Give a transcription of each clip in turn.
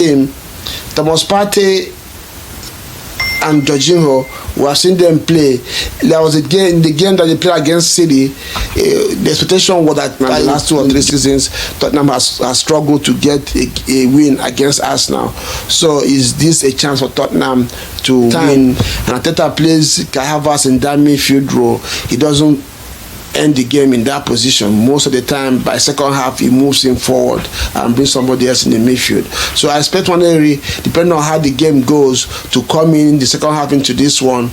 game, Thomas Partey and Jorginho, we have seen them play. There was a game, the game that they played against City. The expectation was that in the last 2 or 3 seasons, Tottenham has struggled to get a win against Arsenal. So is this a chance for Tottenham to win? And Arteta plays Kai Havertz in that midfield role. He doesn't end the game in that position. Most of the time, by second half, he moves him forward and brings somebody else in the midfield. So I expect Waneri, depending on how the game goes, to come in the second half into this one.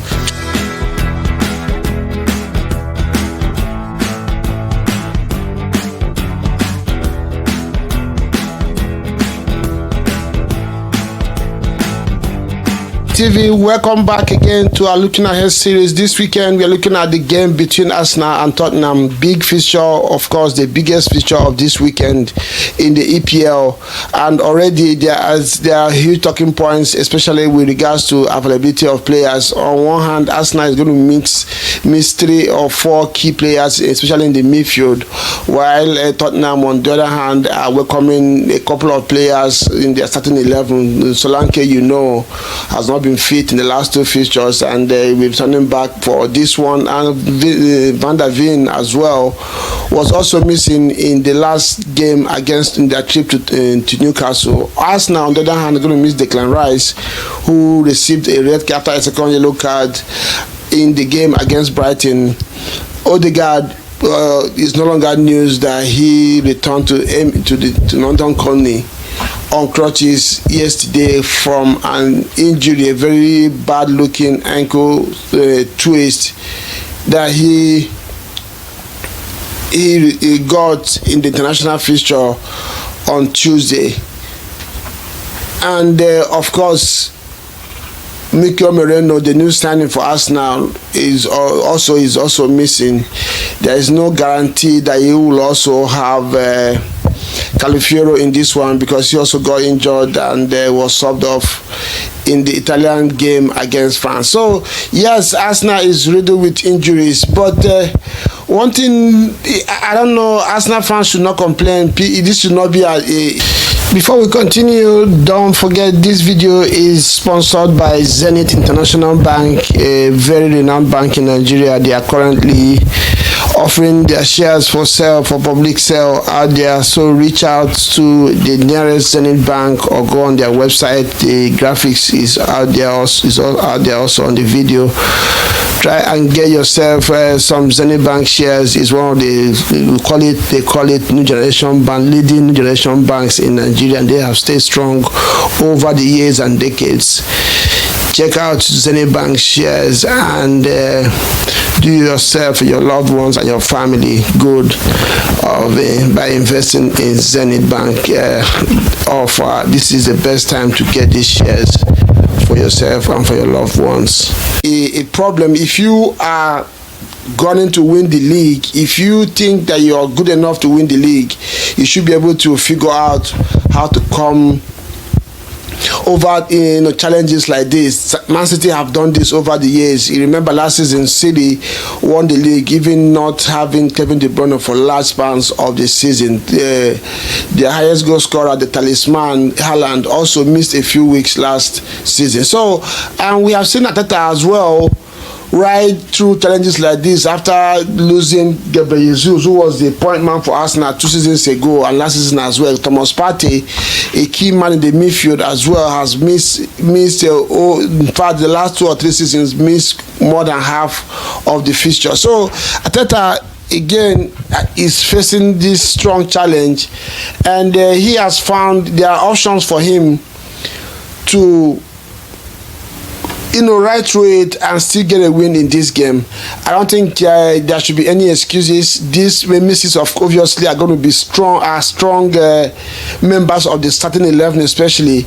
TV, welcome back again to our Looking Ahead series. This weekend we are looking at the game between Arsenal and Tottenham. Big fixture, of course, the biggest fixture of this weekend in the EPL, and already there are huge talking points, especially with regards to availability of players. On one hand, Arsenal is going to miss 3 or 4 key players, especially in the midfield, while Tottenham, on the other hand, are welcoming a couple of players in their starting 11. Solanke, has not been fit in the last 2 fixtures, and we're turning back for this one. And Van der Ven as well was also missing in the last game in their trip to Newcastle. Arsenal, on the other hand, are going to miss Declan Rice, who received a red card after a second yellow card in the game against Brighton. Odegaard is no longer news that he returned to London Colney on crutches yesterday from an injury, a very bad looking ankle twist that he got in the international fixture on Tuesday. And of course, Mikel Arteta, the new signing for Arsenal, is also missing. There is no guarantee that he will also have Calafiero in this one, because he also got injured and was subbed off in the Italian game against France. So yes, Arsenal is riddled with injuries, but one thing, I don't know, Arsenal fans should not complain. This should not be Before we continue, don't forget this video is sponsored by Zenith International Bank, a very renowned bank in Nigeria. They are currently offering their shares for sale, for public sale out there. So reach out to the nearest Zenith Bank or go on their website. The graphics is out there also on the video. Try and get yourself some Zenith Bank shares. Is one of they call it new generation bank, leading new generation banks in Nigeria, and they have stayed strong over the years and decades. Check out Zenith Bank shares and do yourself, your loved ones, and your family good by investing in Zenith Bank offer. This is the best time to get these shares for yourself and for your loved ones. A problem, if you are going to win the league, if you think that you are good enough to win the league, you should be able to figure out how to come over challenges like this. Man City have done this over the years. You remember last season, City won the league, even not having Kevin De Bruyne for large spans of the season. Their highest goal scorer, the talisman Haaland, also missed a few weeks last season. So, and we have seen Arteta as well right through challenges like this after losing Gabriel Jesus, who was the point man for Arsenal 2 seasons ago, and last season as well. Thomas Partey, a key man in the midfield as well, has missed in fact the last 2 or 3 seasons, missed more than half of the fixture. So Arteta again is facing this strong challenge, and he has found there are options for him to right through it and still get a win in this game. I don't think there should be any excuses. These misses obviously are going to be strong members of the starting 11 especially,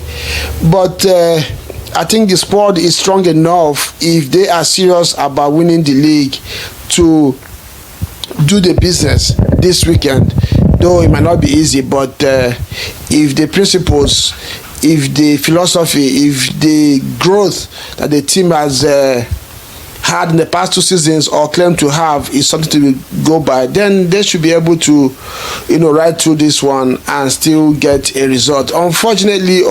but I think the squad is strong enough, if they are serious about winning the league, to do the business this weekend. Though it might not be easy, but if the principles, if the philosophy, if the growth that the team has had in the past 2 seasons or claim to have is something to go by, then they should be able to, ride through this one and still get a result. Unfortunately,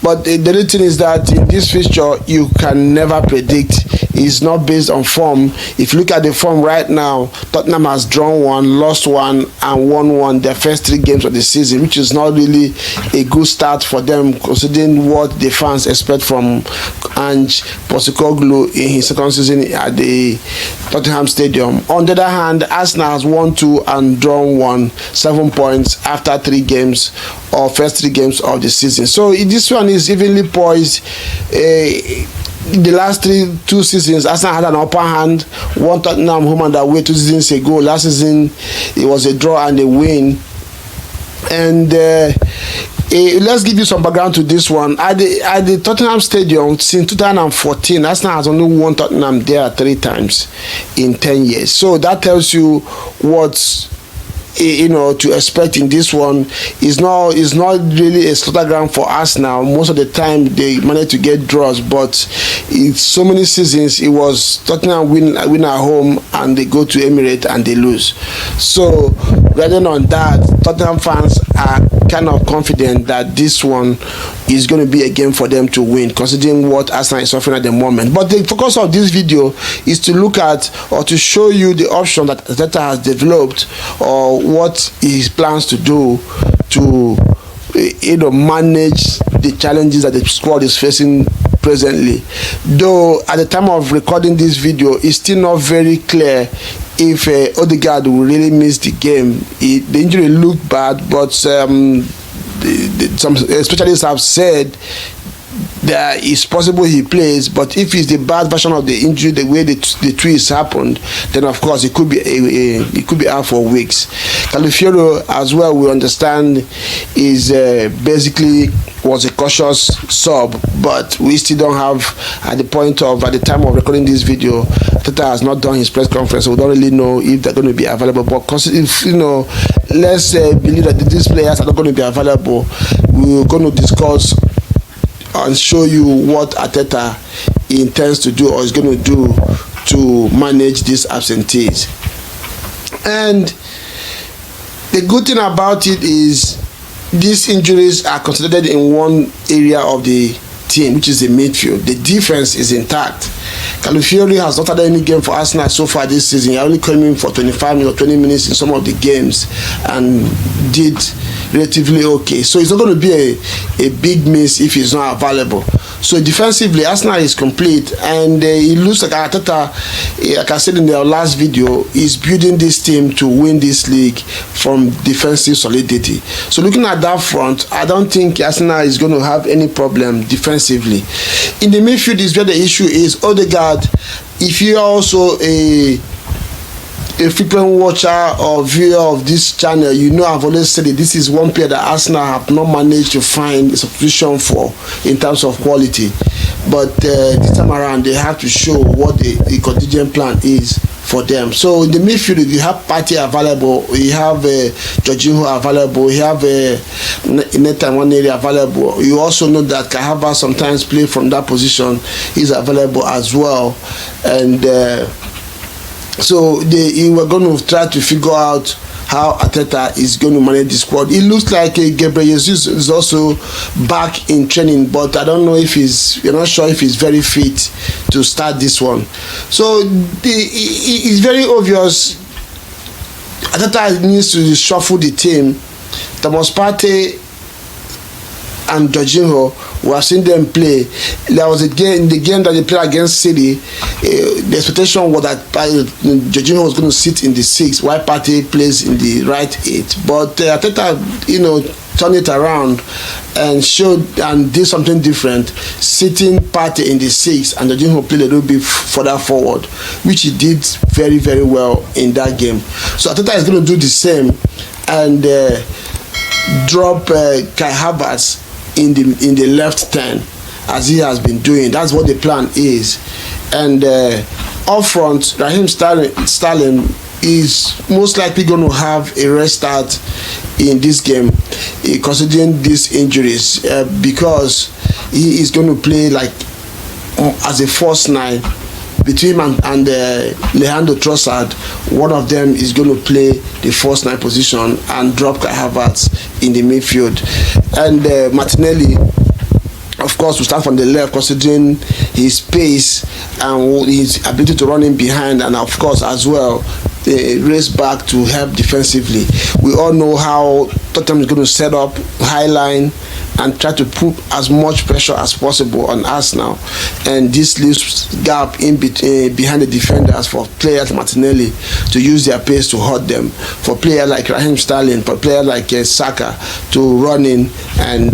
but the only thing is that in this fixture you can never predict. It's not based on form. If you look at the form right now, Tottenham has drawn 1, lost 1, and won 1 their first 3 games of the season, which is not really a good start for them considering what the fans expect from Ange Postecoglou in his second season at the Tottenham Stadium. On the other hand, Arsenal has won 2 and drawn 1, 7 points after 3 games or first 3 games of the season. So this one is evenly poised. The last 2 seasons, Arsenal had an upper hand. Won Tottenham home and away 2 seasons ago. Last season, it was a draw and a win. And let's give you some background to this one. At the Tottenham Stadium, since 2014, Arsenal has only won Tottenham there 3 times in 10 years. So that tells you what to expect in this one. Is not really a slaughter ground for Arsenal. Most of the time they manage to get draws, but in so many seasons it was Tottenham win at home and they go to Emirates and they lose. So rather on that, Tottenham fans are kind of confident that this one is going to be a game for them to win, considering what Arsenal is suffering at the moment. But the focus of this video is to look at or to show you the option that Arteta has developed or what he plans to do to manage the challenges that the squad is facing presently. Though at the time of recording this video, it's still not very clear if Odegaard will really miss the game. The injury looked bad, but some specialists have said that it's possible he plays, but if it's the bad version of the injury, the way the twist happened, then of course it could be out for weeks. Calafiori as well, we understand, is basically was a cautious sub, but we still don't have at the time of recording this video, Arteta has not done his press conference, so we don't really know if they're going to be available. But because if let's believe that these players are not going to be available, we're going to discuss and show you what Arteta intends to do or is going to do to manage these absentees. And the good thing about it is these injuries are concentrated in one area of the team, which is the midfield. The defense is intact. Calafiori has not had any game for Arsenal so far this season. He only came in for 25 minutes or 20 minutes in some of the games and did relatively okay. So it's not going to be a big miss if he's not available. So defensively, Arsenal is complete, and it looks like Arteta, like I said in the last video, is building this team to win this league from defensive solidity. So looking at that front, I don't think Arsenal is going to have any problem defensively. In the midfield is where the issue is. Odegaard, if you're also a frequent watcher or viewer of this channel, I've always said that this is one player that Arsenal have not managed to find a substitution for in terms of quality. But this time around, they have to show what the contingent plan is for them. So in the midfield, you have Partey available, you have Jorginho available, you have Nathan Nwaneri available. You also know that Kai Havertz sometimes play from that position. He's available as well. And so we were going to try to figure out how Arteta is going to manage the squad. It looks like Gabriel Jesus is also back in training, but I don't know if we're not sure if he's very fit to start this one. So it's very obvious Arteta needs to shuffle the team. Thomas Partey and Jorginho, we have seen them play. There was a game in the game that they played against City. The expectation was that Jorginho was going to sit in the 6 while Partey plays in the right 8. But Arteta, turned it around and showed and did something different, sitting Partey in the 6 and Jorginho played a little bit further forward, which he did very, very well in that game. So Arteta is going to do the same and drop Kai Havertz in the left 10 as he has been doing. That's what the plan is. And up front, Raheem Sterling is most likely going to have a restart in this game, considering these injuries, because he is going to play like as a false 9 between him and Leandro Trossard, one of them is going to play the false nine position and drop Kai Havertz in the midfield. And Martinelli, of course, will start from the left, considering his pace and his ability to run in behind, and of course as well race back to help defensively. We all know how Tottenham is going to set up high line and try to put as much pressure as possible on Arsenal, and this leaves gap in between behind the defenders for players like Martinelli to use their pace to hurt them, for players like Raheem Sterling, for players like Saka to run in and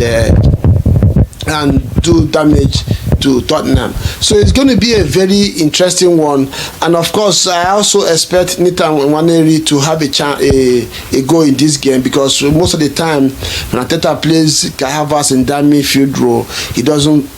do damage to Tottenham. So it's going to be a very interesting one, and of course I also expect Nathan Nwaneri to have a goal in this game, because most of the time when Arteta plays Kai Havertz in that midfield role, he doesn't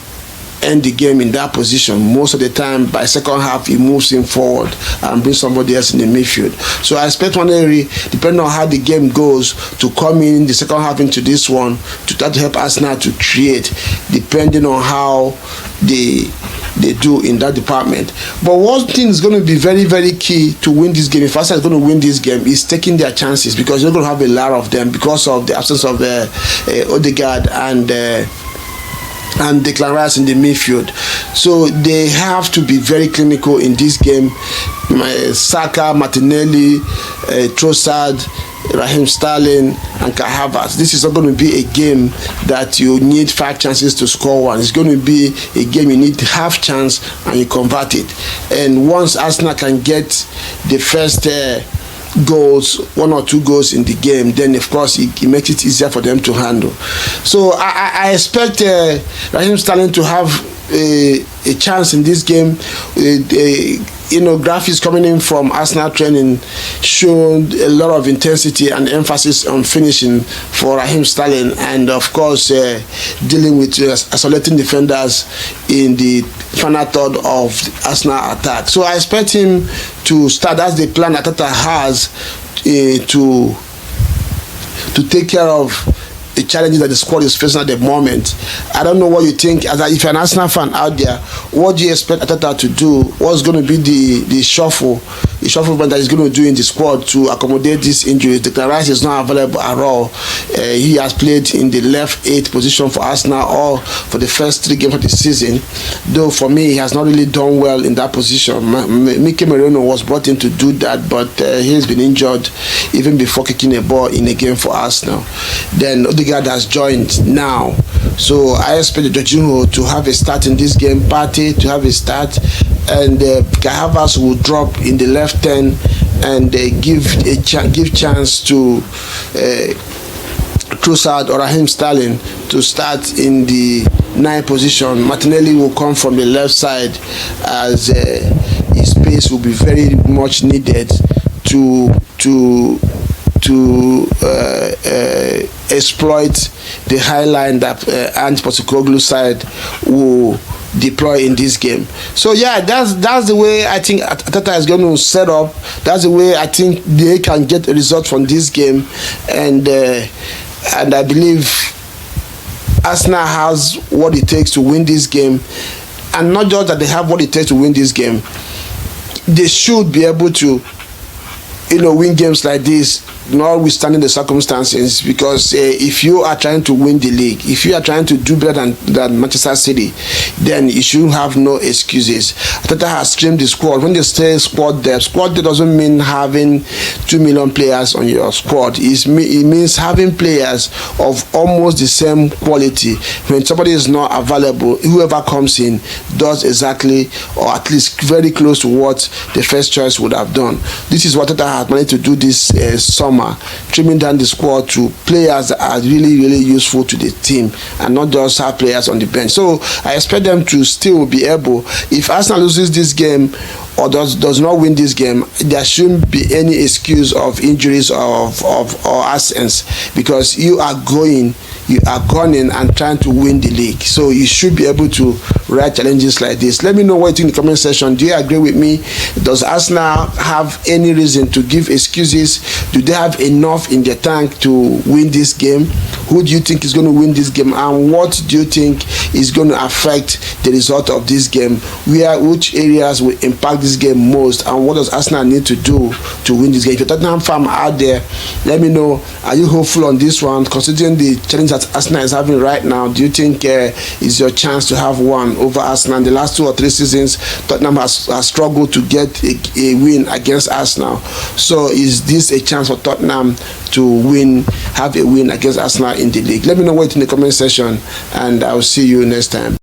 end the game in that position. Most of the time, by second half, he moves him forward and brings somebody else in the midfield. So I expect Nwaneri, depending on how the game goes, to come in the second half into this one to try to help Arsenal to create, depending on how they do in that department. But one thing is going to be very, very key to win this game, if Arsenal is going to win this game, is taking their chances, because you're going to have a lot of them because of the absence of Odegaard and Declan Rice in the midfield. So they have to be very clinical in this game. Saka, Martinelli, Trossard, Raheem Sterling and Kai Havertz. This is not going to be a game that you need 5 chances to score one. It's going to be a game you need half chance and you convert it. And once Arsenal can get the first goals, 1 or 2 goals in the game, then of course it makes it easier for them to handle. So I expect Raheem Sterling to have a chance in this game. Graphics coming in from Arsenal training showed a lot of intensity and emphasis on finishing for Raheem Sterling, and of course dealing with isolating defenders in the final third of Arsenal attack. So I expect him to start. That's the plan Arteta has to take care of the challenges that the squad is facing at the moment. I don't know what you think. If you're an Arsenal fan out there, what do you expect Arteta to do? What's going to be the shuffle that he's going to do in the squad to accommodate this injury? Declan Rice is not available at all. He has played in the left 8 position for Arsenal all for the first 3 games of the season, though for me he has not really done well in that position. Mikel Arteta was brought in to do that, but he's been injured even before kicking a ball in a game for Arsenal. Then Odegaard has joined now, so I expect Jorginho to have a start in this game, Partey to have a start, and Kai Havertz will drop in the left 10 and give chance to Trossard or Raheem Sterling to start in the 9 position. Martinelli will come from the left side, as his pace will be very much needed to exploit the high line that Ange Postecoglou's side will deploy in this game. So yeah, that's the way I think Arteta is going to set up. That's the way I think they can get a result from this game, and I believe Arsenal has what it takes to win this game. And not just that they have what it takes to win this game, they should be able to win games like this, notwithstanding the circumstances, because if you are trying to win the league, if you are trying to do better than Manchester City, then you shouldn't have no excuses. Arteta has trimmed the squad. When they say squad depth doesn't mean having 2 million players on your squad. It means having players of almost the same quality. When somebody is not available, whoever comes in does exactly, or at least very close to what the first choice would have done. This is what Arteta has managed to do this summer, trimming down the squad to players that are really, really useful to the team, and not just have players on the bench. So I expect them to still be able, if Arsenal loses this game or does not win this game, there shouldn't be any excuse of injuries or absence, because you are going and trying to win the league. So you should be able to real challenges like this. Let me know what you think in the comment section. Do you agree with me? Does Arsenal have any reason to give excuses? Do they have enough in their tank to win this game? Who do you think is going to win this game, and what do you think is going to affect the result of this game? Which areas will impact this game most, and what does Arsenal need to do to win this game? If you're a Tottenham fan out there, let me know. Are you hopeful on this one, considering the challenge that Arsenal is having right now? Do you think is your chance to have one over Arsenal? In the last 2 or 3 seasons, Tottenham has struggled to get a win against Arsenal. So is this a chance for Tottenham to have a win against Arsenal in the league? Let me know what in the comment section, and I'll see you next time.